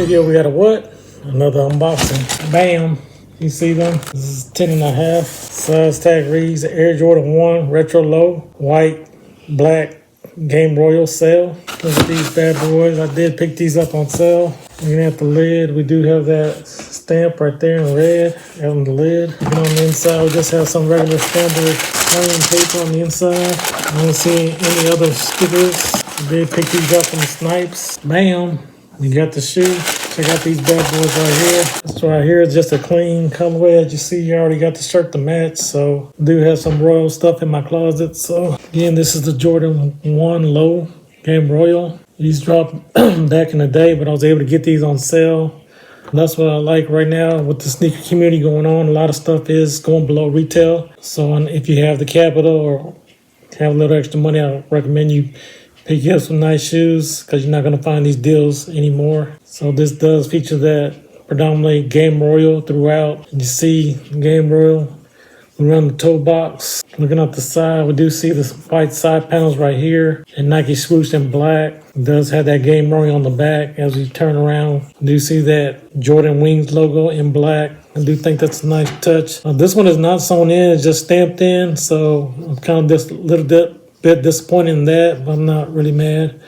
video we got a what? Another unboxing. Bam. You see them? This is 10 and a half. Size tag reads Air Jordan 1 Retro Low, white, black, Game Royal sale. Look at these bad boys. I did pick these up on sale. Looking at the lid, we do have that stamp right there in red on the lid. And on the inside, we just have some regular standard plain paper on the inside. I don't see any other stickers. I did pick these up from Snipes. Bam. You got the shoe. Check out these bad boys right here. This right here is just a clean colorway. As you see, you already got the shirt to match. So I do have some Royal stuff in my closet. So again, this is the Jordan 1 Low Game Royal. These dropped back in the day, but I was able to get these on sale. And that's what I like right now with the sneaker community going on. A lot of stuff is going below retail. So if you have the capital or have a little extra money, I recommend you pick up some nice shoes because you're not going to find these deals anymore. So this does feature that predominantly Game Royal throughout. You see Game Royal around the toe box. Looking up the side, we do see the white side panels right here and Nike swoosh in black. It does have that Game Royal on the back. As we turn around, you do see that Jordan Wings logo in black. I do think that's a nice touch. This one is not sewn in, it's just stamped in. So I'm kind of just a little bit disappointed in that, but I'm not really mad.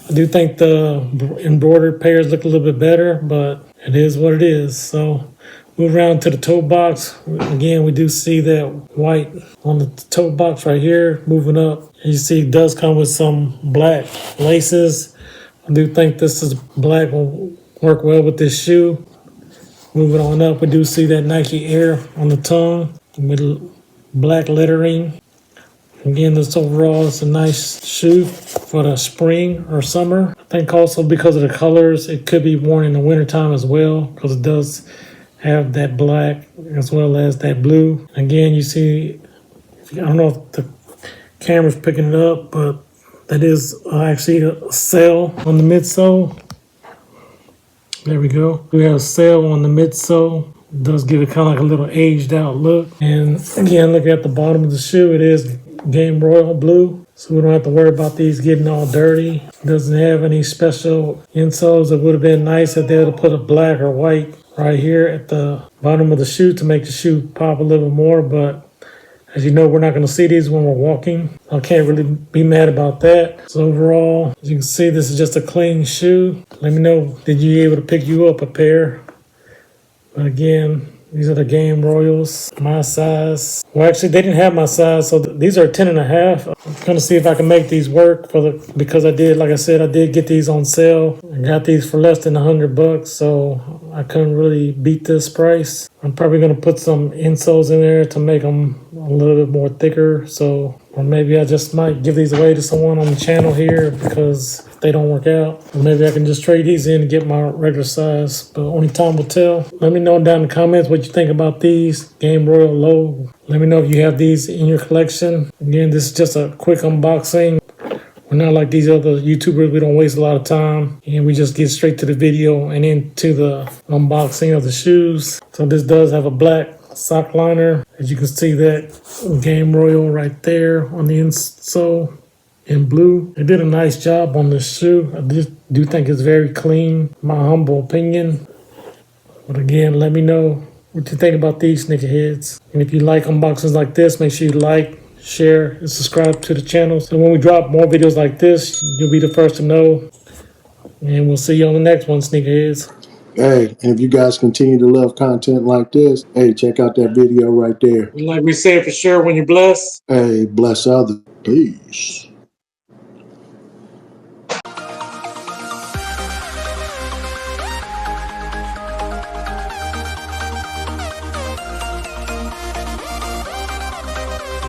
I do think the embroidered pairs look a little bit better, but it is what it is. So move around to the toe box. Again, we do see that white on the toe box right here. Moving up, you see it does come with some black laces. I do think this is black will work well with this shoe. Moving on up, we do see that Nike Air on the tongue with black lettering. Again, this overall is a nice shoe for the spring or summer. I think also because of the colors, it could be worn in the wintertime as well because it does have that black as well as that blue. Again, you see, I don't know if the camera's picking it up, but that is actually a sale on the midsole. There we go. We have a sale on the midsole. It does give it kind of like a little aged out look. And again, looking at the bottom of the shoe, it is Game Royal blue, so we don't have to worry about these getting all dirty. It doesn't have any special insoles. It would have been nice if they would have put a black or white right here at the bottom of the shoe to make the shoe pop a little more, but as you know, we're not going to see these when we're walking. I can't really be mad about that. So overall, as you can see, this is just a clean shoe. Let me know, did you able to pick you up a pair? But again, these are the Game Royals, my size. Well, actually, they didn't have my size, so these are 10 and a half. I'm gonna see if I can make these work because I did, like I said, I did get these on sale. I got these for less than $100, so I couldn't really beat this price. I'm probably gonna put some insoles in there to make them a little bit more thicker. So, or maybe I just might give these away to someone on the channel here because if they don't work out, or maybe I can just trade these in and get my regular size. But only time will tell. Let me know down in the comments what you think about these Game Royal Low. Let me know if you have these in your collection. Again, this is just a quick unboxing. We're not like these other YouTubers. We don't waste a lot of time and we just get straight to the video and into the unboxing of the shoes. So this does have a black sock liner. As you can see, that Game Royal right there on the insole in blue. They did a nice job on this shoe. I just do think it's very clean, my humble opinion. But again, let me know what you think about these sneakerheads. And if you like unboxings like this, make sure you like, share, and subscribe to the channel. So when we drop more videos like this, you'll be the first to know. And we'll see you on the next one, sneakerheads. Hey, and if you guys continue to love content like this, hey, check out that video right there. Like we said, for sure, when you're blessed, hey, bless others. Peace.